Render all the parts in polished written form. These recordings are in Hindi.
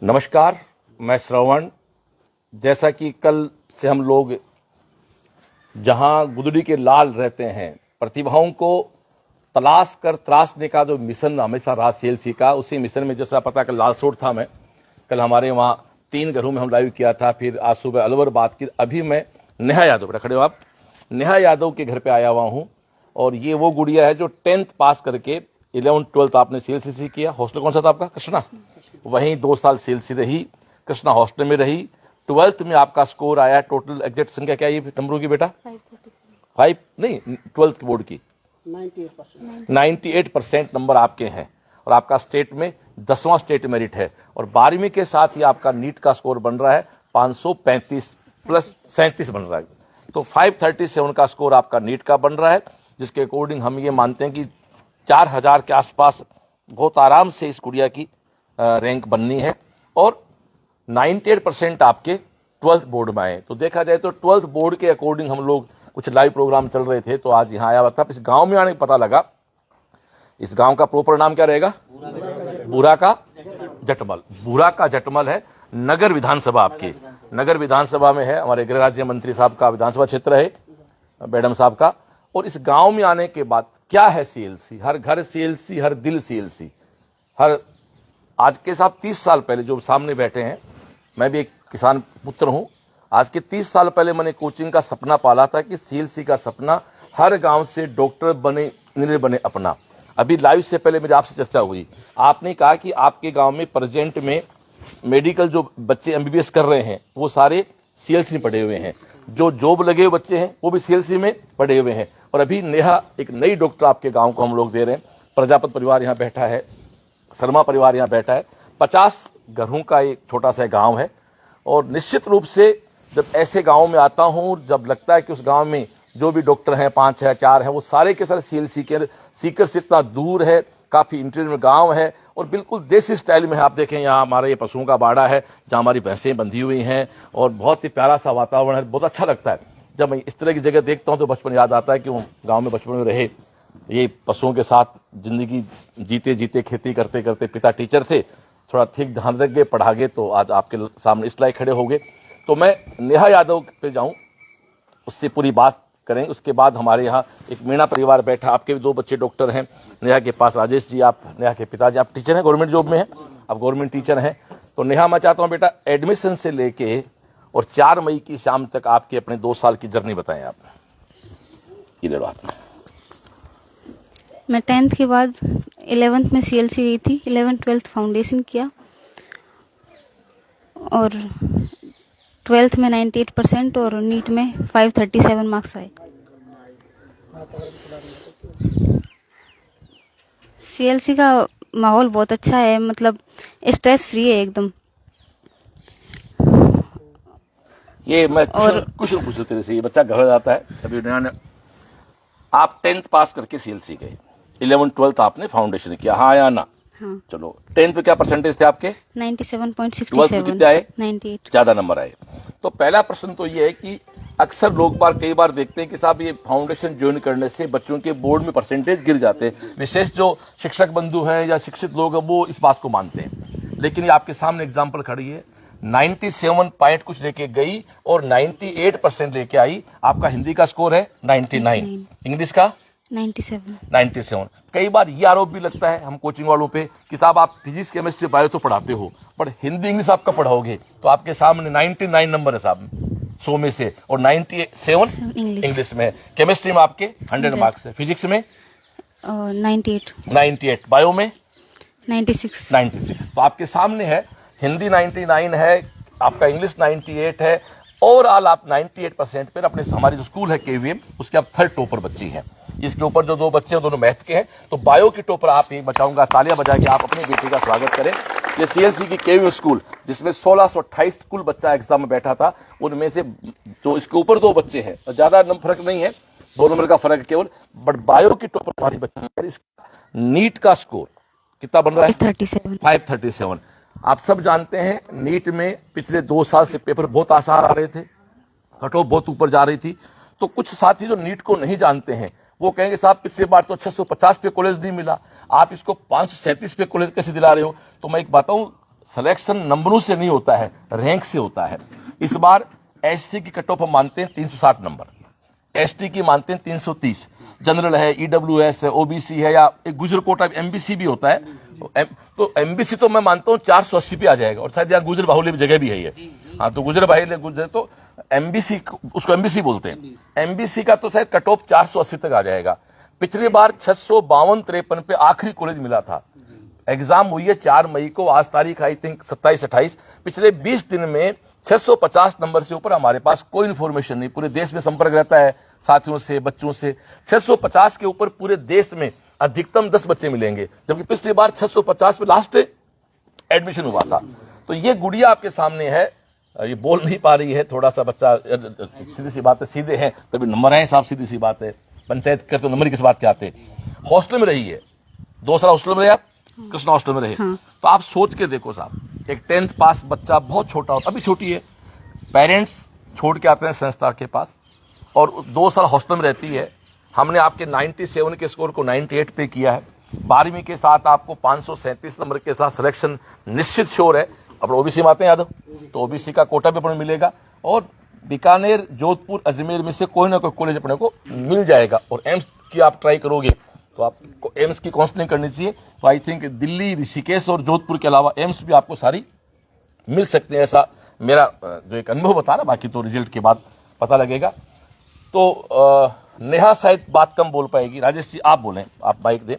नमस्कार, मैं श्रवण। जैसा कि कल से हम लोग जहां गुदड़ी के लाल रहते हैं, प्रतिभाओं को तलाश कर तराशने का जो मिशन हमेशा रहा सीएलसी का, उसी मिशन में जैसा पता कल लालसोट था, मैं कल हमारे वहां 3 घरों में हम लाइव किया था, फिर आज सुबह अलवर बात की। अभी मैं नेहा यादव, बेटा खड़े हो आप, नेहा यादव के घर पे आया हुआ हूं। और ये वो गुड़िया है जो 10th पास करके 11th 12th आपने सीएलसी किया। हॉस्टल कौन सा था आपका? कृष्णा। वहीं 2 साल सीएलसी रही, कृष्णा हॉस्टल में रही। 12th में आपका स्कोर आया, टोटल एग्जैक्ट संख्या क्या है नंबरों की बेटा? 5 नहीं, 12th की बोर्ड की 98% नंबर आपके हैं। और आपका स्टेट में 10वां स्टेट मेरिट है। और 12वीं के साथ ही आपका नीट का स्कोर बन रहा है 535 प्लस 37 बन रहा है। तो 537 का स्कोर आपका नीट का बन रहा है, जिसके अकॉर्डिंग हम ये मानते हैं कि 4000 के आसपास बहुत आराम से इस गुड़िया की रैंक बननी है। और 98% आपके 12th बोर्ड में आए। तो देखा जाए तो 12th बोर्ड के अकॉर्डिंग हम लोग कुछ लाइव प्रोग्राम चल रहे थे, तो आज यहाँ आया हुआ था। इस गांव में आने पता लगा, इस गांव का प्रॉपर नाम क्या रहेगा? बुरा का जटमल। बुरा का जटमल है नगर विधानसभा, आपकी नगर विधानसभा में है। हमारे गृह राज्य मंत्री साहब का विधानसभा क्षेत्र है, मैडम साहब का। और इस गांव में आने के बाद क्या है सीएलसी? हर घर सीएलसी, हर दिल सीएलसी। हर आज के साथ 30 साल पहले जो सामने बैठे हैं, मैं भी एक किसान पुत्र हूं। आज के 30 साल पहले मैंने कोचिंग का सपना पाला था कि सीएलसी का सपना हर गांव से डॉक्टर बने, इंजीनियर बने अपना। अभी लाइव से पहले मेरी आपसे चर्चा हुई, आपने कहा कि आपके गांव में प्रेजेंट में मेडिकल जो बच्चे एमबीबीएस कर रहे हैं वो सारे सीएलसी में पढ़े हुए हैं। जो जॉब लगे हुए बच्चे हैं वो भी सीएलसी में पढ़े हुए हैं। और अभी नेहा एक नई डॉक्टर आपके गांव को हम लोग दे रहे हैं। प्रजापत परिवार यहाँ बैठा है, शर्मा परिवार यहाँ बैठा है। 50 घरों का एक छोटा सा गांव है। और निश्चित रूप से जब ऐसे गांव में आता हूं, जब लगता है कि उस गांव में जो भी डॉक्टर हैं, 5 है, 4 है, वो सारे के सारे सीएलसी के सीकर से इतना दूर है, काफी इंटीरियर में गांव है और बिल्कुल देसी स्टाइल में है। आप देखें यहाँ हमारे ये पशुओं का बाड़ा है, जहाँ हमारी भैंसें बंधी हुई हैं और बहुत ही प्यारा सा वातावरण है। बहुत अच्छा लगता है जब मैं इस तरह की जगह देखता हूँ, तो बचपन याद आता है कि वो गाँव में बचपन में रहे, ये पशुओं के साथ जिंदगी जीते जीते, खेती करते करते। पिता टीचर थे, थोड़ा ठीक ध्यान रख गए, पढ़ा गए, तो आज आपके सामने इस लायक खड़े हो गए। तो मैं नेहा यादव पे जाऊं, उससे पूरी बात करें। उसके बाद हमारे यहाँ एक मीणा परिवार बैठा, आपके भी 2 बच्चे डॉक्टर हैं। नेहा के पास राजेश जी, आप नेहा के पिताजी, आप टीचर हैं, गवर्नमेंट जॉब में हैं, आप गवर्नमेंट टीचर हैं। तो नेहा, मैं चाहता हूँ बेटा एडमिशन से लेके और 4 मई की शाम तक आपके अपने 2 साल की जर्नी बताएं आप। ये ले लो हाथ में। मैं 10th के बाद 11th में सीएलसी गई थी, 11th 12th फाउंडेशन किया और 12th में 98% और नीट में 537 मार्क्स आए। सीएलसी का माहौल बहुत अच्छा है, मतलब स्ट्रेस फ्री है एकदम। ये मैं कुछ पूछ तेरे से, ये बच्चा घर जाता है अभी ने, आप 10th पास करके सीएलसी गए, 11th 12th आपने फाउंडेशन किया, हाँ या ना? हाँ। चलो, 10th पे क्या परसेंटेज थे आपके? 97.67। कितने आए? 98। ज्यादा नंबर आए। तो पहला प्रश्न तो ये है कि अक्सर लोग कई बार देखते हैं कि साहब ये फाउंडेशन ज्वाइन करने से बच्चों के बोर्ड में परसेंटेज गिर जाते हैं। विशेष जो शिक्षक बंधु हैं या शिक्षित लोग हैं वो इस बात को मानते हैं। लेकिन ये आपके सामने एग्जाम्पल खड़ी है, 97 पॉइंट कुछ लेके गई और 98% लेके आई। आपका हिंदी का स्कोर है 99, इंग्लिश का 97। कई बार ये आरोप भी लगता है हम कोचिंग वालों पे कि साहब आप फिजिक्स, केमिस्ट्री, बायो तो पढ़ाते हो, पर हिंदी इंग्लिश आप कब पढ़ाओगे? तो आपके सामने 99 नंबर है साहब 100 में से, और 97 इंग्लिश में। केमिस्ट्री में आपके 100 मार्क्स है, फिजिक्स में 98, बायो में 96। तो आपके सामने है, हिंदी 99 है, आपका इंग्लिश 98 है, ओवरऑल आप 98% पर अपने हमारी जो स्कूल है केवीएम, उसके आप 3rd टॉपर बच्ची हैं। इसके ऊपर जो 2 बच्चे हैं दोनों मैथ के हैं। तो बायो की टॉपर आप ही बचाऊंगा, तालियां बजा के आप अपनी बेटी का स्वागत करें। ये सीएलसी की केवीएम स्कूल, जिसमें 1628 कुल बच्चा एग्जाम में बैठा था, उनमें से जो इसके ऊपर 2 बच्चे हैं, ज्यादा फर्क नहीं है, 2 नंबर का फर्क केवल, बट बायो की टॉपर हमारी बच्ची। इसका नीट का स्कोर कितना बन रहा है? 537। आप सब जानते हैं नीट में पिछले 2 साल से पेपर बहुत आसान आ रहे थे, कट ऑफ बहुत ऊपर जा रही थी। तो कुछ साथी जो नीट को नहीं जानते हैं वो कहेंगे साहब पिछले बार तो 650 पे कॉलेज नहीं मिला, आप इसको 537 पे कॉलेज कैसे दिला रहे हो? तो मैं एक बताऊं, सिलेक्शन नंबरों से नहीं होता है, रैंक से होता है। इस बार एससी की कट ऑफ हम मानते हैं 360 नंबर, एसटी की मानते हैं 330, जनरल है, ईडब्ल्यूएस है, ओबीसी है, या एक गुजर कोटा एमबीसी भी होता है। तो एमबीसी तो मैं मानता हूँ 480 पे आ जाएगा, और शायद यहाँ गुजर बाहुल्य जगह भी है ये। हाँ, तो गुजर बाहुल्य गुजर तो एमबीसी, उसको एमबीसी बोलते हैं। एमबीसी का तो शायद कट ऑफ 480 तक आ जाएगा। पिछली बार 652-53 पे आखिरी कॉलेज मिला था। एग्जाम हुई है 4 मई को, आज तारीख आई थिंक 27-28। पिछले 20 दिन में 650 नंबर से ऊपर हमारे पास कोई इन्फॉर्मेशन नहीं। पूरे देश में संपर्क रहता है साथियों से, बच्चों से। 650 के ऊपर पूरे देश में अधिकतम 10 बच्चे मिलेंगे, जबकि पिछली बार 650 पे लास्ट एडमिशन हुआ था। तो ये गुड़िया आपके सामने है, ये बोल नहीं पा रही है, थोड़ा सा बच्चा, सीधी सी बात है, सीधे हैं तभी नंबर आए साहब, सीधी सी बात है। पंचायत करते तो नंबर किस बात के आते। हॉस्टल में रही है, 2 साल हॉस्टल में रहे आप, कृष्णा हॉस्टल में रहे। तो आप सोच के देखो साहब, एक 10th पास बच्चा बहुत छोटा होता, अभी छोटी है, पेरेंट्स छोड़ के आते हैं संस्था के पास, और 2 साल हॉस्टल में रहती है। हमने आपके 97 के स्कोर को 98 पे किया है। 12वीं के साथ आपको 537 नंबर के साथ सिलेक्शन निश्चित श्योर है। अपने ओबीसी में आते हैं यादव, तो ओबीसी का कोटा भी अपने मिलेगा, और बीकानेर, जोधपुर, अजमेर में से कोई ना कोई कॉलेज अपने को मिल जाएगा। और एम्स की आप ट्राई करोगे तो आपको एम्स की काउंसलिंग करनी चाहिए। तो आई थिंक दिल्ली, ऋषिकेश और जोधपुर के अलावा एम्स भी आपको सारी मिल सकते हैं, ऐसा मेरा जो एक अनुभव बता रहा। बाकी तो रिजल्ट के बाद पता लगेगा। तो नेहा शायद बात कम बोल पाएगी। राजेश जी आप बोलें, आप माइक दें।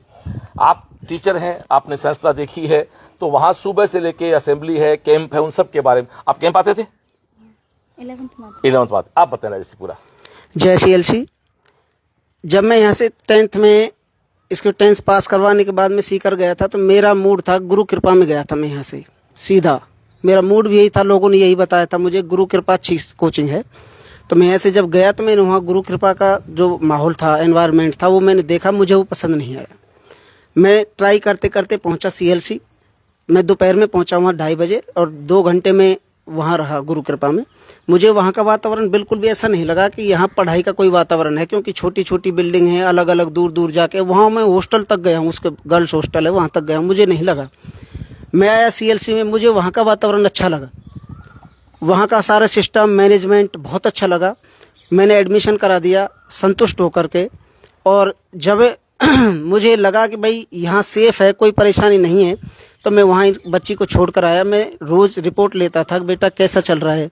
आप टीचर हैं, आपने संस्था देखी है, तो वहां सुबह से लेके असेंबली है, कैंप है, उन सब के बारे में आप कैंप आते थे? 11th बाद आप बताएं राजेश जी पूरा। जय CLC। जब मैं यहाँ से 10th में इसको 10th पास करवाने के बाद मैं सीकर गया था, तो मेरा मूड था, गुरु कृपा में गया था मैं यहाँ से सीधा। मेरा मूड भी यही था, लोगों ने यही बताया था मुझे, गुरु कृपा अच्छी कोचिंग है। तो मैं ऐसे जब गया तो मैंने वहाँ गुरु कृपा का जो माहौल था, एनवायरनमेंट था, वो मैंने देखा, मुझे वो पसंद नहीं आया। मैं ट्राई करते करते पहुँचा CLC। मैं दोपहर में पहुँचा वहाँ 2:30 बजे, और 2 घंटे में वहाँ रहा गुरु कृपा में। मुझे वहाँ का वातावरण बिल्कुल भी ऐसा नहीं लगा कि यहाँ पढ़ाई का कोई वातावरण है, क्योंकि छोटी छोटी बिल्डिंग है, अलग अलग दूर दूर जाके। वहाँ मैं हॉस्टल तक गया हूँ, उसके गर्ल्स हॉस्टल है, वहाँ तक गया हूँ, मुझे नहीं लगा। मैं आया CLC में, मुझे वहाँ का वातावरण अच्छा लगा, वहाँ का सारा सिस्टम मैनेजमेंट बहुत अच्छा लगा। मैंने एडमिशन करा दिया संतुष्ट होकर के। और जब मुझे लगा कि भाई यहाँ सेफ है, कोई परेशानी नहीं है, तो मैं वहाँ बच्ची को छोड़ कर आया। मैं रोज़ रिपोर्ट लेता था कि बेटा कैसा चल रहा है,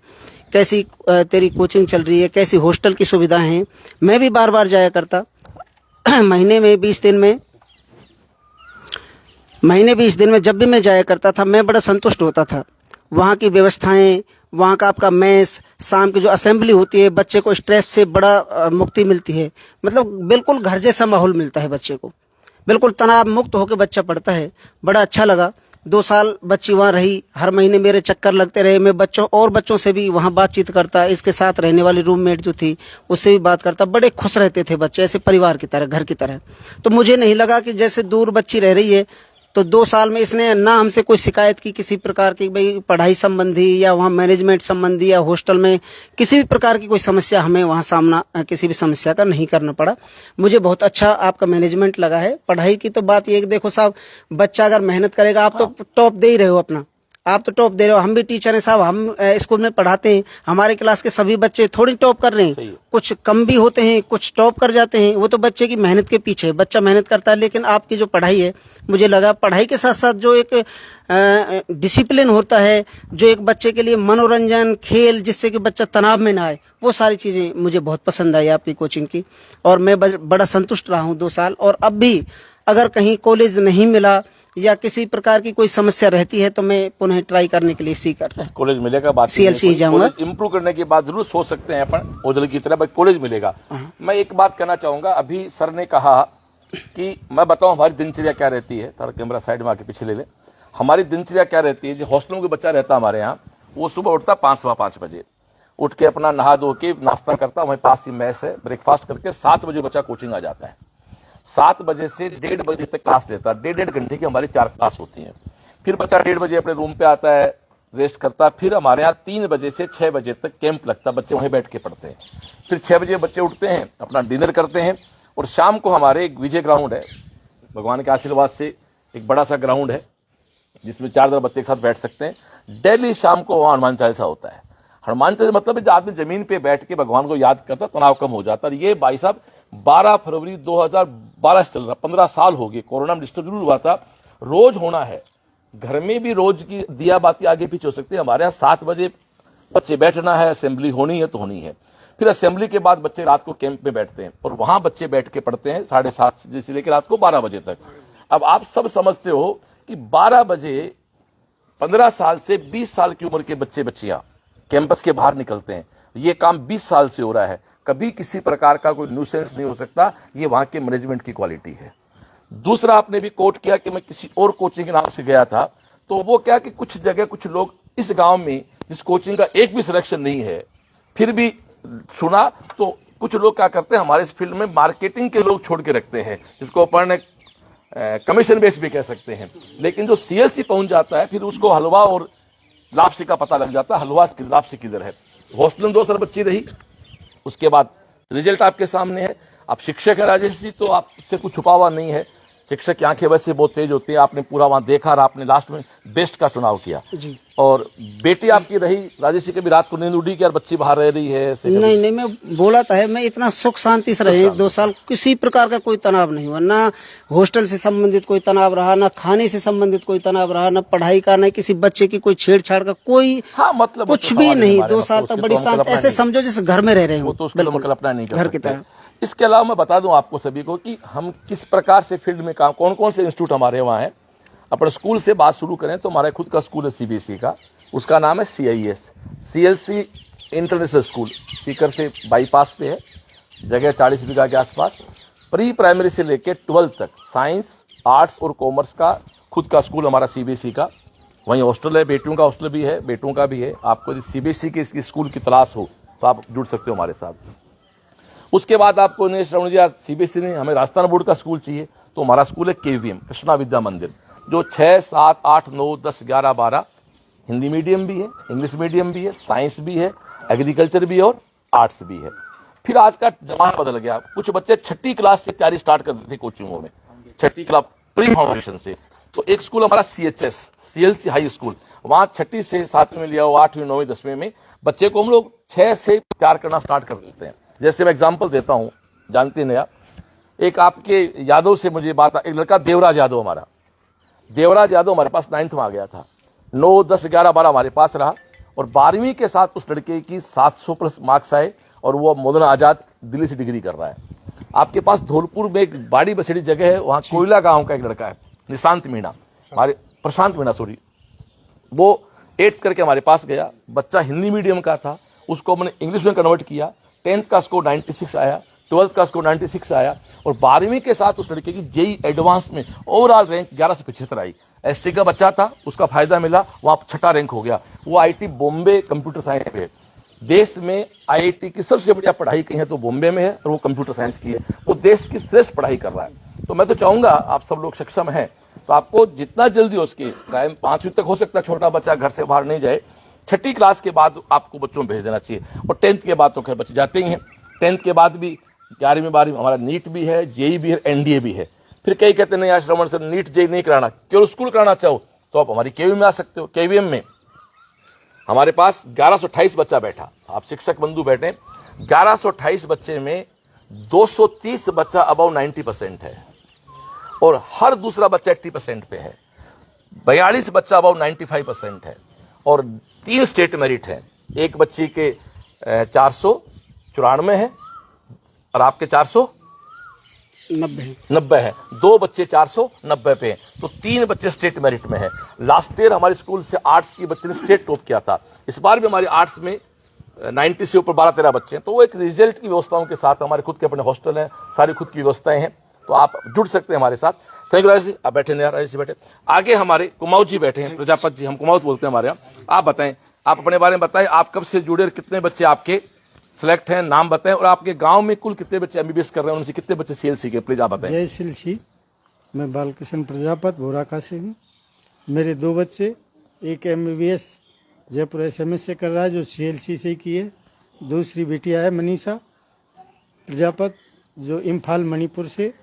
कैसी तेरी कोचिंग चल रही है, कैसी हॉस्टल की सुविधाएं हैं। मैं भी बार बार जाया करता। महीने में 20 दिन में जब भी मैं जाया करता था, मैं बड़ा संतुष्ट होता था। वहाँ की व्यवस्थाएं, वहाँ का आपका मेस, शाम की जो असेंबली होती है, बच्चे को स्ट्रेस से बड़ा मुक्ति मिलती है। मतलब बिल्कुल घर जैसा माहौल मिलता है बच्चे को, बिल्कुल तनाव मुक्त होकर बच्चा पढ़ता है। बड़ा अच्छा लगा। 2 साल बच्ची वहाँ रही, हर महीने मेरे चक्कर लगते रहे। मैं बच्चों से भी वहाँ बातचीत करता, इसके साथ रहने वाली रूममेट जो थी उससे भी बात करता। बड़े खुश रहते थे बच्चे, ऐसे परिवार की तरह, घर की तरह। तो मुझे नहीं लगा कि जैसे दूर बच्ची रह रही है। तो 2 साल में इसने ना हमसे कोई शिकायत की किसी प्रकार की, भाई पढ़ाई संबंधी या वहाँ मैनेजमेंट संबंधी या हॉस्टल में किसी भी प्रकार की कोई समस्या, हमें वहाँ सामना किसी भी समस्या का नहीं करना पड़ा। मुझे बहुत अच्छा आपका मैनेजमेंट लगा है। पढ़ाई की तो बात ये देखो साहब, बच्चा अगर मेहनत करेगा, आप तो टॉप दे ही रहे हो अपना, आप तो टॉप दे रहे हो। हम भी टीचर हैं साहब, हम स्कूल में पढ़ाते हैं, हमारे क्लास के सभी बच्चे थोड़ी टॉप कर रहे हैं, कुछ कम भी होते हैं, कुछ टॉप कर जाते हैं। वो तो बच्चे की मेहनत के पीछे है, बच्चा मेहनत करता है। लेकिन आपकी जो पढ़ाई है, मुझे लगा पढ़ाई के साथ साथ जो एक डिसिप्लिन होता है, जो एक बच्चे के लिए मनोरंजन, खेल, जिससे कि बच्चा तनाव में ना आए, वो सारी चीज़ें मुझे बहुत पसंद आई आपकी कोचिंग की। और मैं बड़ा संतुष्ट रहा हूँ 2 साल। और अब भी अगर कहीं कॉलेज नहीं मिला या किसी प्रकार की कोई समस्या रहती है, तो मैं पुनः ट्राई करने के लिए सीकर रहा हूं। कॉलेज मिलेगा, बात CLC जाऊंगा। इम्प्रूव करने की बात जरूर सोच सकते हैं अपन ओझल की तरह, भाई कॉलेज मिलेगा। मैं एक बात कहना चाहूंगा, अभी सर ने कहा कि मैं बताऊं हमारी दिनचर्या क्या रहती है। थोड़ा कैमरा साइड में आके पीछे ले ले। हमारी दिनचर्या क्या रहती है, जो हॉस्टलों के बच्चा रहता हमारे यहाँ, वो सुबह उठता 5-5 बजे, उठ के अपना नहा धो के नाश्ता करता, वहीं पास ही मैस है, ब्रेकफास्ट करके 7 बजे बच्चा कोचिंग आ जाता है। 7 बजे से 1:30 बजे तक क्लास लेता है। 1.5 घंटे की हमारी 4 क्लास होती हैं। फिर बच्चा 1:30 बजे अपने रूम पे आता है, रेस्ट करता है। फिर हमारे यहाँ 3 बजे से 6 बजे तक कैंप लगता है, बच्चे वहीं बैठ के पढ़ते हैं। फिर 6 बजे बच्चे उठते हैं, अपना डिनर करते हैं, और शाम को हमारे एक विजय ग्राउंड है, भगवान के आशीर्वाद से एक बड़ा सा ग्राउंड है, जिसमें 4 बच्चे एक साथ बैठ सकते हैं। डेली शाम को वहां हनुमान चालीसा होता है। हनुमान चालीसा मतलब है, आदमी जमीन पे बैठ के भगवान को याद करता, तनाव कम हो जाता है। ये भाई साहब 12 फरवरी 2012 से चल रहा, 15 साल हो गए। कोरोना में डिस्टर्ब जरूर हुआ था, रोज होना है। घर में भी रोज की दिया बाती आगे पीछे हो सकती है। हमारे यहाँ 7 बजे बच्चे बैठना है, असेंबली होनी है तो होनी है। फिर असेंबली के बाद बच्चे रात को कैंप में बैठते हैं और वहां बच्चे बैठ के पढ़ते हैं 7:30 से लेकर रात को 12 बजे तक। अब आप सब समझते हो कि 12 बजे 15 साल से 20 साल की उम्र के बच्चे बच्चियां कैंपस के बाहर निकलते हैं। ये काम 20 साल से हो रहा है। कभी किसी प्रकार का कोई न्यूसेंस नहीं हो सकता। ये वहां के मैनेजमेंट की क्वालिटी है। दूसरा, आपने भी कोट किया कि मैं किसी और कोचिंग के नाम से गया था, तो वो क्या कि कुछ जगह कुछ लोग इस गांव में जिस कोचिंग का एक भी सिलेक्शन नहीं है, फिर भी सुना तो कुछ लोग क्या करते हैं, हमारे इस फील्ड में मार्केटिंग के लोग छोड़ के रखते हैं, जिसको अपन कमीशन बेस भी कह सकते हैं। लेकिन जो सीएलसी पहुंच जाता है, फिर उसको हलवा और लापसी का पता लग जाता है, हलवा लापसी किधर है। हॉस्टल में 2 साल बच्ची रही, उसके बाद रिजल्ट आपके सामने है। आप शिक्षक है राजेश जी, तो आपसे कुछ छुपा हुआ नहीं है। शिक्षक की आंखें वैसे बहुत तेज होती है, आपने पूरा वहां देखा और आपने लास्ट में बेस्ट का चुनाव किया जी। और बेटी आपकी रही राजेश जी, कभी रात को नींद उड़ी कि यार बच्ची बाहर रह रही है? नहीं, मैं बोला था है, मैं इतना सुख शांति से रहे 2 साल, किसी प्रकार का कोई तनाव नहीं हुआ। ना हॉस्टल से संबंधित कोई तनाव रहा, ना खाने से संबंधित कोई तनाव रहा, ना पढ़ाई का, ना किसी बच्चे की कोई छेड़छाड़ का कोई, हाँ, मतलब कुछ भी नहीं। 2 साल तक बड़ी शांत, ऐसे समझो जैसे घर में रह रहे हो, तो उसको कल्पना नहीं कर घर की सकते। तरह। इसके अलावा मैं बता दूं आपको सभी को कि हम किस प्रकार से फील्ड में काम, कौन कौन से इंस्टीट्यूट हमारे वहाँ हैं। अपने स्कूल से बात शुरू करें तो हमारा खुद का स्कूल है सीबीएसई का, उसका नाम है CIS CLC international school. Sikar से बाईपास पे है, जगह 40 बीघा के आसपास। प्री प्राइमरी से लेकर 12th तक साइंस, आर्ट्स और कॉमर्स का खुद का स्कूल हमारा सीबीएसई का। वहीं हॉस्टल है, बेटियों का हॉस्टल भी है, बेटों का भी है। आपको यदि सीबीएसई के स्कूल की तलाश हो तो आप जुड़ सकते हो हमारे साथ। उसके बाद आपको नहीं श्रवण जी, सीबीएसई ने हमें राजस्थान बोर्ड का स्कूल चाहिए, तो हमारा स्कूल है KVM कृष्णा विद्या मंदिर, जो 6, 7, 8, 9, 10, 11, 12 हिंदी मीडियम भी है, इंग्लिश मीडियम भी है, साइंस भी है, एग्रीकल्चर भी है और आर्ट्स भी है। फिर आज का जमाना बदल गया। कुछ बच्चे 6ठी क्लास से तैयारी स्टार्ट कर देते कोचिंगों में, 6ठी क्लास प्री फाउंडेशन से। तो एक स्कूल हमारा CHS CLC हाई स्कूल, वहां 6ठी से 7वीं में लिया हो, 8वीं 9वीं 10वीं में बच्चे को हम लोग 6 से तैयार करना स्टार्ट कर देते हैं। जैसे मैं एग्जाम्पल देता हूं, जानते नहीं आप, एक आपके यादव से मुझे बात, एक लड़का देवराज यादव, हमारा देवराज यादव हमारे पास 9th में आ गया था। 9, 10, 11, 12 हमारे पास रहा और 12वीं के साथ उस लड़के की 700+ मार्क्स आए और वो मौलाना आजाद दिल्ली से डिग्री कर रहा है। आपके पास धौलपुर में एक बाड़ी बछड़ी जगह है, वहां कोयला गांव का एक लड़का है, निशांत मीणा, हमारे प्रशांत मीणा सॉरी, वो 8th करके हमारे पास गया। बच्चा हिंदी मीडियम का था, उसको मैंने इंग्लिश में कन्वर्ट किया। 10th का स्कोर 96 आया, 12th का स्कोर 96 आया और 12वीं के साथ उस लड़के की JEE एडवांस में ओवरऑल रैंक 1175 आई। ST का बच्चा था, उसका फायदा मिला, वहां 6ठा रैंक हो गया। वो IIT बॉम्बे कंप्यूटर साइंस पे, देश में IIT की सबसे बढ़िया पढ़ाई की है तो बॉम्बे में है और वो कंप्यूटर साइंस की है। वो देश की श्रेष्ठ पढ़ाई कर रहा है। तो मैं तो चाहूंगा आप सब लोग सक्षम हैं तो आपको जितना जल्दी हो सके, 5वीं तक हो सकता है छोटा बच्चा घर से बाहर नहीं जाए, 6ठी क्लास के बाद आपको बच्चों में भेज देना चाहिए। और 10th के बाद तो खैर बच्चे जाते ही हैं। 10th के बाद भी 11वीं 12वीं हमारा नीट भी है, JEE भी है, NDA भी है। फिर कई कहते नहीं यार श्रवण सर नीट JEE नहीं कराना, केवल स्कूल कराना चाहो तो आप हमारी KVM में आ सकते हो। KVM में हमारे पास 1128 बच्चा बैठा, आप शिक्षक बंधु बैठे, 1128 बच्चे में 230 बच्चा अबव 90% है और हर दूसरा बच्चा 80% पे है। 42 बच्चा अबव 95% है और 3 स्टेट मेरिट है। एक बच्ची के 494 है और आपके 490 है। 2 बच्चे 490 पे हैं, तो 3 बच्चे स्टेट मेरिट में है। लास्ट ईयर हमारे स्कूल से आर्ट्स की बच्चे ने स्टेट टॉप किया था। इस बार भी हमारे आर्ट्स में 90 से ऊपर 12-13 बच्चे हैं। तो वो एक रिजल्ट की व्यवस्थाओं के साथ, हमारे खुद के अपने हॉस्टल हैं, सारी खुद की व्यवस्थाएं हैं, तो आप जुड़ सकते हैं हमारे साथ। थैंक यू राजेश जी, आप बैठे नहीं, राजेश जी बैठे। आगे हमारे कुमाऊत जी बैठे हैं, प्रजापत जी, हम कुमाऊत बोलते हैं हमारे यहाँ। आप बताएं, आप अपने बारे में बताएं, आप कब से जुड़े और कितने बच्चे आपके सिलेक्ट हैं, नाम बताएं, और आपके गांव में कुल कितने बच्चे MBBS कर रहे हैं, उनसे कितने बच्चे CLC के, प्लीज आप बताएं। जय CLC, मैं बालकृष्ण प्रजापत बोराका से हूँ। मेरे 2 बच्चे, एक MBBS जयपुर SMS से कर रहा है जो CLC से की है, दूसरी बेटिया है मनीषा प्रजापत जो इम्फाल मणिपुर से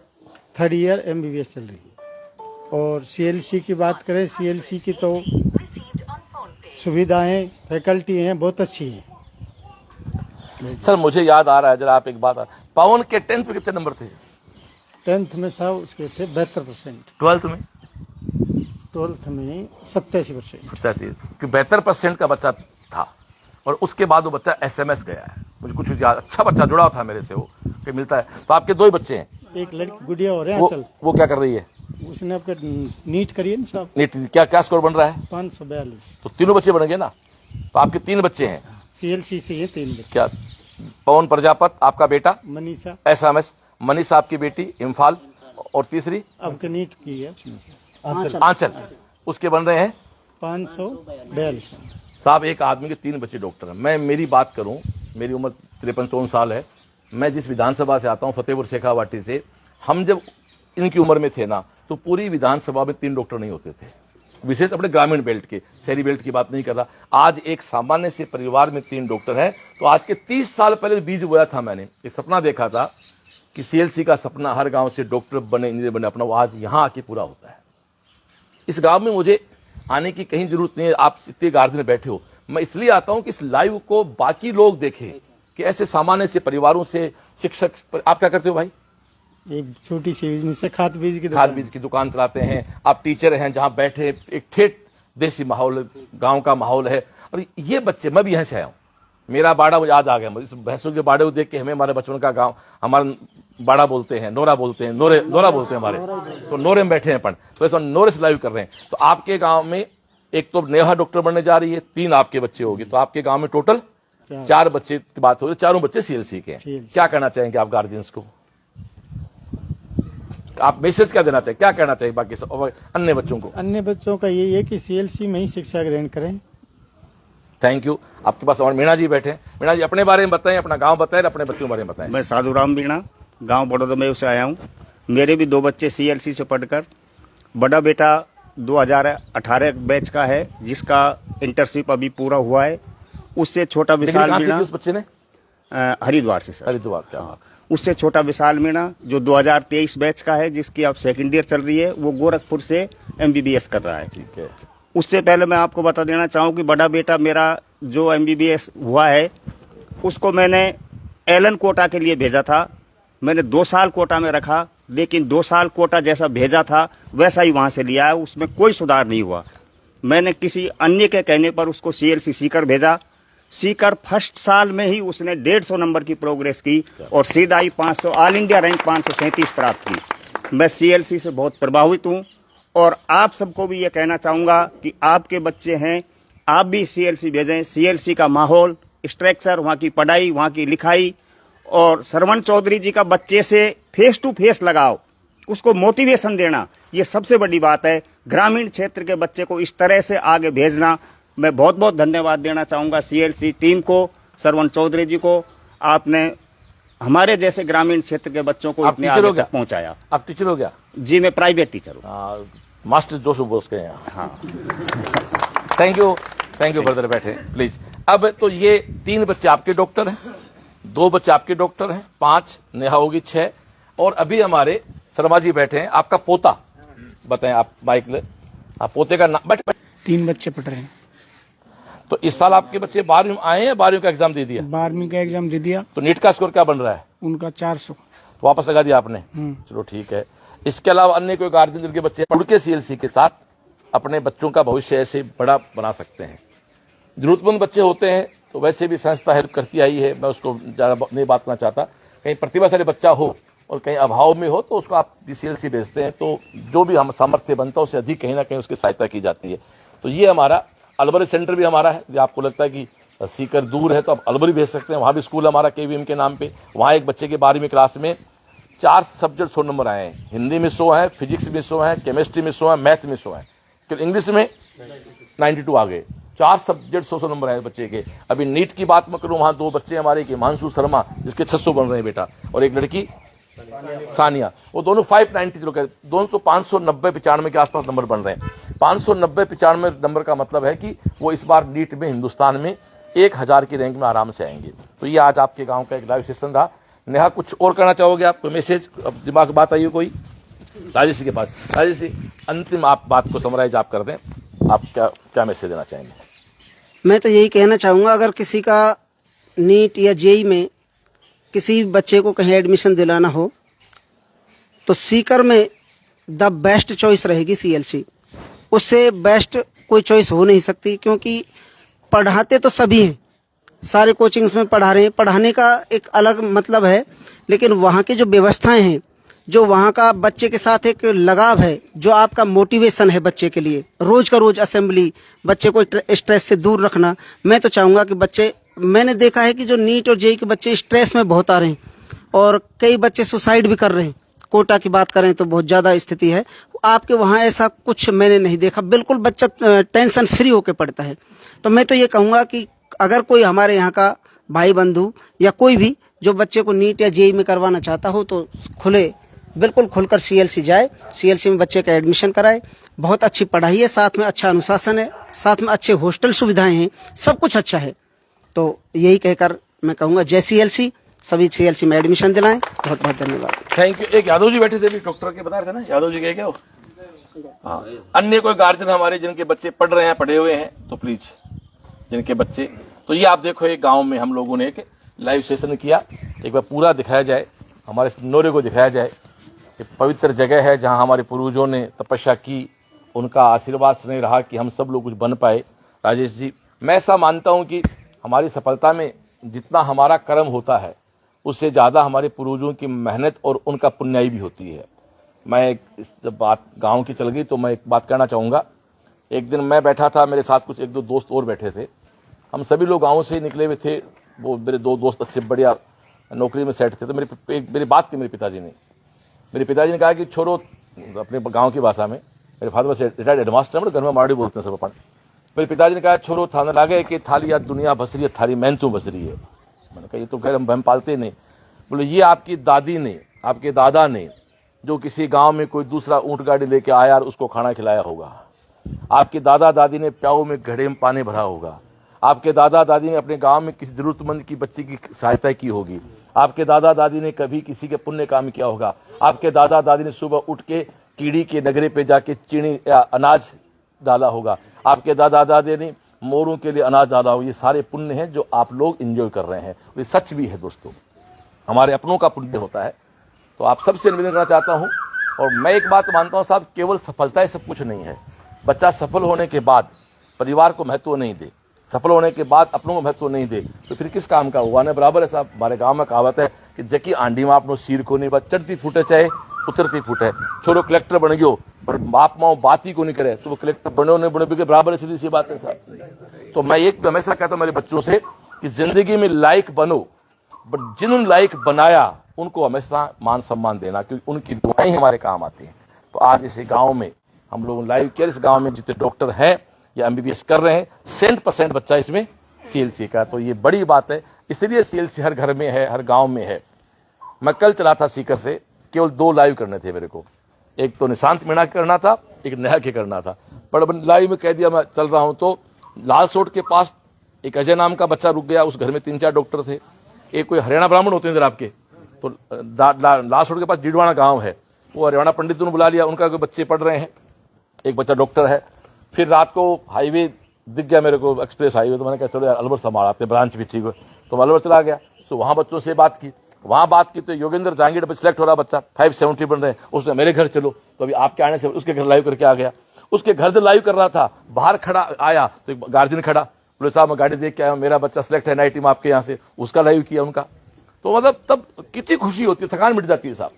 3rd ईयर MBBS चल रही है। और सीएलसी की बात करें, सीएलसी की तो सुविधाएं, फैकल्टी हैं बहुत अच्छी है। सर मुझे याद आ रहा है, जरा आप एक बात, पवन के 10th में कितने नंबर थे? 10th में साहब उसके थे 72%, 12th में 12th में 87%। 72% का बच्चा था, और उसके बाद वो बच्चा एसएमएस गया है। मुझे कुछ याद, अच्छा बच्चा जुड़ा था मेरे से, वो कि मिलता है। तो आपके 2 ही बच्चे हैं? एक लड़की गुड़िया हो रहे हैं चल, वो क्या कर रही है? उसने आपका नीट करी है ना साहब, नीट क्या स्कोर बन रहा है? 542। तो तीनों बच्चे बन गए ना, तो आपके 3 बच्चे हैं। सीएलसी से ये 3 बच्चे। क्या? पवन प्रजापत आपका बेटा, मनीषा एसएमएस, मनीषा आपकी बेटी इम्फाल, और तीसरी आपके नीट की है आंचल, उसके बन रहे हैं 542। साहब। एक आदमी के 3 बच्चे डॉक्टर हैं। मैं मेरी बात करूं, मेरी उम्र 53-54 साल है। मैं जिस विधानसभा से आता हूं, फतेहपुर शेखावाटी से, हम जब इनकी उम्र में थे ना, तो पूरी विधानसभा में 3 डॉक्टर नहीं होते थे, विशेष अपने ग्रामीण बेल्ट के, शहरी बेल्ट की बात नहीं कर रहा। आज एक सामान्य से परिवार में 3 डॉक्टर हैं। तो आज के 30 साल पहले बीज बोया था मैंने, एक सपना देखा था कि सीएलसी का सपना हर गांव से डॉक्टर बने, इंजीनियर बने, अपना वो आज यहां आके पूरा होता है। इस गांव में मुझे आने की कहीं जरूरत नहीं है, आप इतने गार्जियन बैठे हो। मैं इसलिए आता हूं कि इस लाइव को बाकी लोग देखें कि ऐसे सामान्य से परिवारों से शिक्षक। आप क्या करते हो भाई? एक छोटी सी बिजनेस है, खाद बीज की दुकान चलाते हैं। आप टीचर हैं, जहां बैठे एक ठेठ देसी माहौल, गांव का माहौल है। और ये बच्चे, मैं भी यहां से आया हूं, मेरा बाड़ा मुझे याद आ गया। इस भैंसों के बाड़े को देख के हमें हमारे बचपन का गांव, हमारा बाड़ा बोलते हैं, नोरा बोलते हैं, नोरा बोलते हैं हमारे, तो नोरे में बैठे हैं अपन, तो ऐसा नोरे से लाइव कर रहे हैं। तो आपके गांव में एक तो नेहा डॉक्टर बनने जा रही है, 3 आपके बच्चे होगी, तो आपके गांव में टोटल 4 बच्चे की बात हो रही है। चारों बच्चे सीएलसी के हैं। क्या कहना चाहेंगे आप गार्जियंस को? आप मैसेज क्या देना चाहिए, क्या कहना चाहिए बाकी सब अन्य बच्चों को? अन्य बच्चों का यही है कि सीएलसी में ही शिक्षा ग्रहण करें। Thank you. आपके पास और मीणा जी बैठे हैं। मीणा जी अपने बारे में बताएं, अपना गांव बताएं, अपने बच्चों के बारे में बताएं। मैं साधुराम मीणा, गांव बड़ौदा से आया हूं। मेरे भी 2 बच्चे सीएलसी से पढ़कर, बड़ा बेटा 2018 बैच का है, जिसका इंटर्नशिप अभी पूरा हुआ है। उससे छोटा विशाल मीणा, उस बच्चे ने हरिद्वार से सर, हरिद्वार क्या? हाँ। उससे छोटा विशाल मीणा जो 2023 बैच का है, जिसकी अब 2nd ईयर चल रही है, वो गोरखपुर से MBBS कर रहा है। ठीक है। उससे पहले मैं आपको बता देना चाहूँ कि बड़ा बेटा मेरा जो MBBS हुआ है, उसको मैंने एलन कोटा के लिए भेजा था। मैंने 2 साल कोटा में रखा, लेकिन 2 साल कोटा जैसा भेजा था वैसा ही वहाँ से लिया है, उसमें कोई सुधार नहीं हुआ। मैंने किसी अन्य के कहने पर उसको CLC सीकर भेजा। सीकर फर्स्ट साल में ही उसने 150 नंबर की प्रोग्रेस की और सीधा ही 500, ऑल इंडिया रैंक 537 प्राप्त की। मैं CLC से बहुत प्रभावित हूँ, और आप सबको भी ये कहना चाहूँगा कि आपके बच्चे हैं, आप भी CLC भेजें। CLC का माहौल, स्ट्रक्चर, वहाँ की पढ़ाई, वहाँ की लिखाई, और श्रवण चौधरी जी का बच्चे से फेस टू फेस लगाओ, उसको मोटिवेशन देना, ये सबसे बड़ी बात है। ग्रामीण क्षेत्र के बच्चे को इस तरह से आगे भेजना, मैं बहुत बहुत धन्यवाद देना चाहूँगा CLC टीम को, श्रवण चौधरी जी को। आपने हमारे जैसे ग्रामीण क्षेत्र के बच्चों को इतने आगे तक पहुँचाया। आप टीचर हो गया? जी, मैं प्राइवेट टीचर हूँ, मास्टर जोश बोस के यहाँ। हाँ। थैंक यू ब्रदर, बैठे प्लीज। अब तो ये 3 बच्चे आपके डॉक्टर हैं, 2 बच्चे आपके डॉक्टर हैं, 5 नेहा होगी, 6, और अभी हमारे शर्मा जी बैठे हैं। आपका पोता बताएं, आप माइक ले, आप पोते का नाम। 3 बच्चे पढ़ रहे हैं। तो इस साल आपके बच्चे 12वीं में आए हैं, 12वीं का एग्जाम दे दिया? 12वीं का एग्जाम दे दिया। तो नीट का स्कोर क्या बन रहा है? उनका 400। तो वापस लगा दिया आपने? चलो ठीक है। इसके अलावा अन्य कोई गार्जियन जिनके बच्चे उड़ के CLC के साथ अपने बच्चों का भविष्य ऐसे बड़ा बना सकते हैं। जरूरतमंद बच्चे होते हैं तो वैसे भी संस्था हेल्प करती आई है, मैं उसको ज़्यादा नहीं बात करना चाहता। कहीं प्रतिभाशाली बच्चा हो और कहीं अभाव में हो तो उसको आप CLC भेजते हैं, तो जो भी हम सामर्थ्य बनता है उससे अधिक कहीं ना कहीं उसकी सहायता की जाती है। तो ये हमारा अलवरी सेंटर भी हमारा है। यदि आपको लगता है कि सीकर दूर है तो आप अलवरी भेज सकते हैं, वहाँ भी स्कूल हमारा KVM के नाम पे। वहाँ एक बच्चे के 12वीं क्लास में 4 सब्जेक्ट 100 नंबर आए हैं। हिंदी में 100 है, फिजिक्स में 100 है, केमिस्ट्री में 100 है, मैथ में 100 है, फिर इंग्लिश में 92 आ गए। 4 सब्जेक्ट 100 नंबर है बच्चे के। अभी नीट की बात मैं करूँ, वहाँ 2 बच्चे हमारे, एक हिमांशु शर्मा जिसके 600 बन रहे हैं बेटा, और एक लड़की सानिया, वो दोनों 590 लोग, दोनों तो 590-95 के आसपास नंबर बन रहे हैं। 590-95 नंबर का मतलब है कि वो इस बार नीट में हिंदुस्तान में 1000 की रैंक में आराम से आएंगे। तो ये आज आपके गांव का एक लाइव सेशन रहा। नेहा कुछ और करना चाहोगे आप? कोई मैसेज दिमाग बात आई कोई? राजेश जी के पास। राजेश जी, अंतिम आप बात को समराइज आप कर दें, आप क्या मैसेज देना चाहेंगे? मैं तो यही कहना चाहूँगा, अगर किसी का नीट या जेई में किसी बच्चे को कहीं एडमिशन दिलाना हो तो सीकर में द बेस्ट चॉइस रहेगी सीएलसी। उससे बेस्ट कोई चॉइस हो नहीं सकती, क्योंकि पढ़ाते तो सभी हैं, सारे कोचिंग्स में पढ़ा रहे हैं, पढ़ाने का एक अलग मतलब है, लेकिन वहाँ की जो व्यवस्थाएं हैं, जो वहाँ का बच्चे के साथ एक लगाव है, जो आपका मोटिवेशन है बच्चे के लिए, रोज का रोज असेंबली, बच्चे को स्ट्रेस से दूर रखना। मैं तो चाहूँगा कि बच्चे, मैंने देखा है कि जो नीट और जेई के बच्चे स्ट्रेस में बहुत आ रहे हैं और कई बच्चे सुसाइड भी कर रहे हैं। कोटा की बात करें तो बहुत ज़्यादा स्थिति है। आपके वहाँ ऐसा कुछ मैंने नहीं देखा, बिल्कुल बच्चा टेंशन फ्री होकर पढ़ता है। तो मैं तो ये कहूँगा कि अगर कोई हमारे यहाँ का भाई बंधु या कोई भी जो बच्चे को नीट या जेई में करवाना चाहता हो तो बिल्कुल खुलकर सीएलसी जाए, सीएलसी में बच्चे का एडमिशन कराए। बहुत अच्छी पढ़ाई है, साथ में अच्छा अनुशासन है, साथ में अच्छे हॉस्टल सुविधाएं हैं, सब कुछ अच्छा है। तो यही कहकर मैं कहूँगा जय सीएलसी, सभी सीएलसी में एडमिशन दिलाएं। बहुत बहुत धन्यवाद। Thank you. एक यादव जी बैठे थे भी, डॉक्टर के बता रहे थे ना, यादव जी क्या हो? हाँ, अन्य कोई गार्जियन हमारे जिनके बच्चे पढ़ रहे हैं, पढ़े हुए हैं, तो प्लीज जिनके बच्चे, तो ये आप देखो, एक गांव में हम लोगों ने एक लाइव सेशन किया, एक बार पूरा दिखाया जाए, हमारे नोरे को दिखाया जाए। एक पवित्र जगह है जहां हमारे पूर्वजों ने तपस्या की, उनका आशीर्वाद नहीं रहा कि हम सब लोग कुछ बन पाए। राजेश जी, मैं ऐसा मानता हूं कि हमारी सफलता में जितना हमारा कर्म होता है, उससे ज़्यादा हमारे पूर्वजों की मेहनत और उनका पुण्याई भी होती है। मैं जब बात गांव की चल गई तो मैं एक बात कहना चाहूँगा। एक दिन मैं बैठा था, मेरे साथ कुछ एक दो दोस्त और बैठे थे, हम सभी लोग गाँव से निकले हुए थे। वो मेरे दो दोस्त अच्छे बढ़िया नौकरी में सेट थे। तो मेरी बात की मेरे पिताजी ने कहा कि छोरो, अपने गाँव की भाषा में, मेरे फादर से रिटायर्ड हेडमास्टर, घर में मारवाड़ी बोलते हैं सब अपन। मेरे पिताजी ने कहा, छोरो थाने लागे कि थाली या दुनिया बस रही है, थारी मेहनतों बस रही है। मैंने कहा ये तो खैर हम पालते नहीं। बोले ये आपकी दादी ने, आपके दादा ने, जो किसी गांव में कोई दूसरा ऊंट गाड़ी लेके आया और उसको खाना खिलाया होगा। आपके दादा दादी ने प्याऊ में घड़े में पानी भरा होगा। आपके दादा दादी ने अपने गांव में किसी जरूरतमंद की बच्ची की सहायता की होगी। आपके दादा दादी ने कभी किसी के पुण्य काम किया होगा। आपके दादा दादी ने सुबह उठ के कीड़ी के नगरे पे जाके चीनी या अनाज डाला होगा। आपके दादा दादी ने मोरों के लिए अनाज डाला होगा। ये सारे पुण्य हैं जो आप लोग एंजॉय कर रहे हैं। ये सच भी है दोस्तों, हमारे अपनों का पुण्य होता है। तो आप सबसे निवेदन करना चाहता हूं, और मैं एक बात मानता हूं साहब, केवल सफलता ही सब कुछ नहीं है। बच्चा सफल होने के बाद परिवार को महत्व नहीं दे, सफल होने के बाद अपनों को महत्व नहीं दे, तो फिर किस काम का हुआ? ने बराबर है साहब। हमारे गांव में कहावत है कि जकी आंडी में आपनो सिर को नहीं, बात चढ़ती फूटे चाहे उतरती फूटे। छोरो कलेक्टर बन गयो पर बाप माओ बात ही को नहीं करे तो वो कलेक्टर बनो नहीं बने भी बराबर है, सीधी सी बात है साहब। तो मैं एक हमेशा कहता हूं मेरे बच्चों से कि जिंदगी में लायक बनो, बट जिन्होंने लायक बनाया उनको हमेशा मान सम्मान देना, क्योंकि उनकी दुआएं हमारे काम आती हैं। तो आज इस गांव में हम लोग लाइव केयर, इस गांव में जितने डॉक्टर हैं या एमबीबीएस कर रहे हैं, 100% बच्चा इसमें सीएलसी का। तो ये बड़ी बात है, इसलिए सीएलसी हर घर में है, हर गांव में है। मैं कल चला था सीकर से, केवल 2 लाइव करने थे मेरे को, एक तो निशांत मीणा करना था, एक नेहा के करना था। पर लाइव में कह दिया मैं चल रहा हूं, तो लाल सोट के पास एक अजय नाम का बच्चा रुक गया। उस घर में 3-4 डॉक्टर थे। एक कोई हरियाणा ब्राह्मण होते हैं इधर आपके, तो लाल सोट के पास डीडवाना गांव है, वो हरियाणा पंडित ने बुला लिया, उनका कोई बच्चे पढ़ रहे हैं, एक बच्चा डॉक्टर है। फिर रात को हाईवे दिख गया मेरे को, एक्सप्रेस हाईवे, तो मैंने कहा चलो यार अलवर संभाल आते, ब्रांच भी ठीक हो, तो मैं अलवर चला गया। तो वहाँ बच्चों से बात की, तो योगेंद्र जहांगीर सिलेक्ट हो रहा बच्चा, 570 बन रहे हैं। उसने मेरे घर चलो, तो अभी आपके आने से उसके घर लाइव करके आ गया। उसके घर से लाइव कर रहा था, बाहर खड़ा आया तो एक गार्जियन खड़ा, बोले साहब मैं गाड़ी देख के आया, मेरा बच्चा सिलेक्ट है नाइट टीम आपके यहाँ से, उसका लाइव किया उनका। तो मतलब तब कितनी खुशी होती है, थकान मिट जाती है साहब।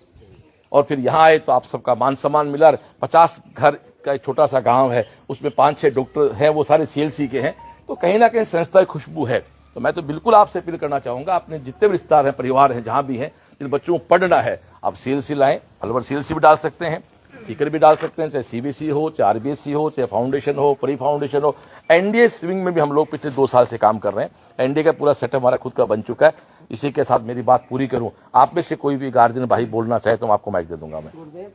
और फिर यहाँ आए तो आप सबका मान सम्मान मिला। 50 घर का एक छोटा सा गांव है, उसमें 5-6 डॉक्टर हैं, वो सारे सीएलसी के हैं। तो कहीं ना कहीं संस्था की खुशबू है। तो मैं तो बिल्कुल आपसे अपील करना चाहूंगा, अपने जितने भी रिश्तेदार हैं, परिवार हैं, जहां भी हैं, जिन बच्चों को पढ़ना है, आप सीएलसी लाएं। अलवर सीएलसी भी डाल सकते हैं, सीकर भी डाल सकते हैं, चाहे सीबीएसई हो, चाहे आरबीएसई हो, चाहे फाउंडेशन हो, प्री फाउंडेशन हो। एनडीए स्विंग में भी हम लोग पिछले 2 साल से काम कर रहे हैं। एनडीए का पूरा सेटअप हमारा खुद का बन चुका है। इसी के साथ मेरी बात पूरी करूं, आप में से कोई भी गार्जियन भाई बोलना चाहे तो मैं आपको माइक दे दूंगा। मैं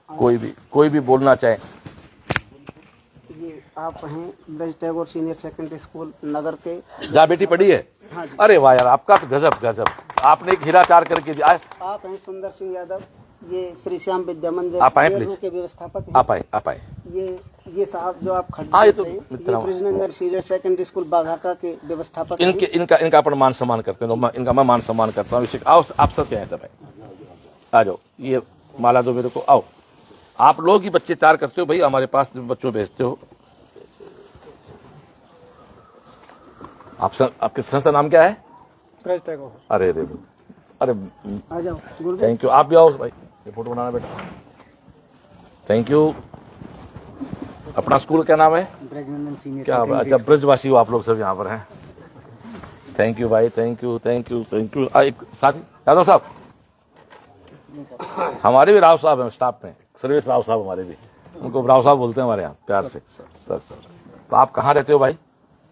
कोई भी बोलना चाहे। ये आप हैं Braj Tagore senior secondary school नगर के, जहाँ बेटी पढ़ी है। अरे वाह यार, आपका तो गजब, आपने एक हीरा चार करके दिया। आप हैं सुंदर सिंह यादव, ये श्री श्याम विद्या मंदिर आप आए बेलू प्लीज। के व्यवस्थापक हैं। आप आए। ये साहब जो आप खड़े हाँ, ये तो हैं, मित्र ये हूँ। ब्रिजनगर सीनियर सेकेंडरी स्कूल बाघाका के व्यवस्थापक हैं। इनका अपन मान सम्मान करते हैं, तो इनका मैं मान सम्मान करता हूँ। आओ आप सब क्या है, सब है, आ जाओ, ये माला दो मेरे को। आओ, आप लोग ही बच्चे तैयार करते हो भाई, हमारे पास बच्चों भेजते हो। आपके संस्था नाम क्या है? अरे अरे अरे, आ जाओ गुरुदेव। Thank you. आप भी आओ भाई, ये फोटो बनाना बेटा। Thank you. अपना स्कूल क्या नाम है? ब्रिजनगर सीनियर क्या? अच्छा, ब्रजवासी हो आप लोग सब यहाँ पर हैं। थैंक यू भाई, thank you thank you thank you. एक साथी यादव साहब, हमारे भी राव साहब हैं स्टाफ में, सर्विस राव साहब हमारे भी, उनको राव साहब बोलते हैं हमारे यहाँ प्यार से। सर तो आप कहाँ रहते हो भाई?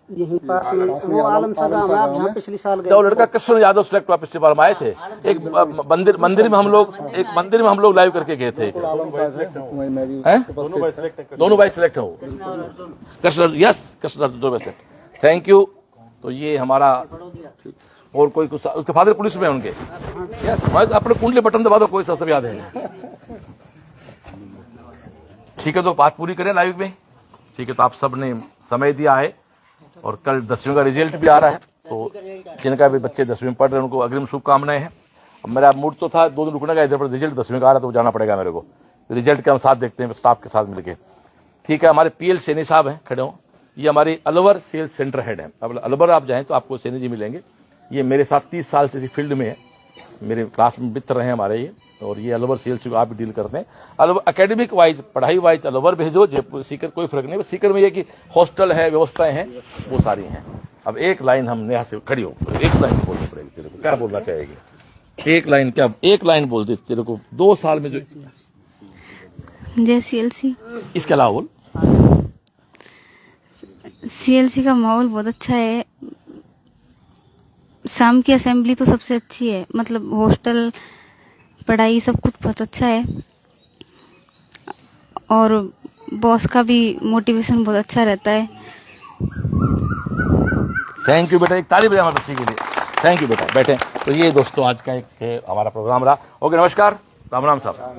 यहीं पास में वो आलम सा गाँव है, आप जहाँ पिछले साल गए जो लड़का कृष्ण यादव सिलेक्ट हुआ पिछली बार हम आए थे, एक मंदिर में हम लोग लाइव करके गए थे। हैं? दोनों भाई सिलेक्ट हो? कृष्ण, यस कृष्ण, दो भाई सिलेक्ट। Thank you. तो ये हमारा, और कोई कुछ, उसके फादर पुलिस में है उनके। यस, अपने कुंडली बटन दबा दो, कोई सब याद है। ठीक है, तो बात पूरी करें लाइव में। ठीक है, तो आप सब ने समय दिया है, और कल 10वीं का रिजल्ट भी आ रहा है, तो जिनका भी बच्चे 10वीं में पढ़ रहे हैं उनको अग्रिम शुभकामनाएं हैं। अब मेरा मूड तो था 2 दिन रुकने का, इधर पर रिजल्ट 10वीं का आ रहा है तो जाना पड़ेगा मेरे को। रिजल्ट के हम साथ देखते हैं स्टाफ के साथ मिलके। ठीक है, हमारे पीएल सैनी साहब हैं खड़े हो, ये हमारी अलवर सेल्स सेंटर हेड है। अब अलवर आप जाएं तो आपको सैनी जी मिलेंगे। ये मेरे साथ 30 साल से इसी फील्ड में है, मेरे क्लास में मित्र हैं हमारे ये, और ये अलवर सेल्स को आप भी डील करते हैं। अलवर एकेडमिक वाइज, पढ़ाई वाइज अलवर भेजो, जयपुर सीकर कोई फर्क नहीं। सीकर में ये कि हॉस्टल है, व्यवस्थाएं हैं, वो सारी हैं। अब एक लाइन हम नेहा से खड़ी हो, एक लाइन बोलनी पड़ेगी तेरे को, क्या बोलना चाहेगी? एक लाइन क्या, एक लाइन बोल दे तेरे को 2 साल में जो। जय सीएलसी। इसके अलावा बोल। सीएलसी का माहौल बहुत अच्छा है, शाम की असेंबली तो सबसे अच्छी है, मतलब हॉस्टल, पढ़ाई सब कुछ बहुत अच्छा है, और बॉस का भी मोटिवेशन बहुत अच्छा रहता है। थैंक यू बेटा, एक ताली बजाओ हमारे बच्चे के लिए। थैंक यू बेटा, बैठे। तो ये दोस्तों आज का एक हमारा प्रोग्राम रहा। ओके, नमस्कार, राम राम साहब।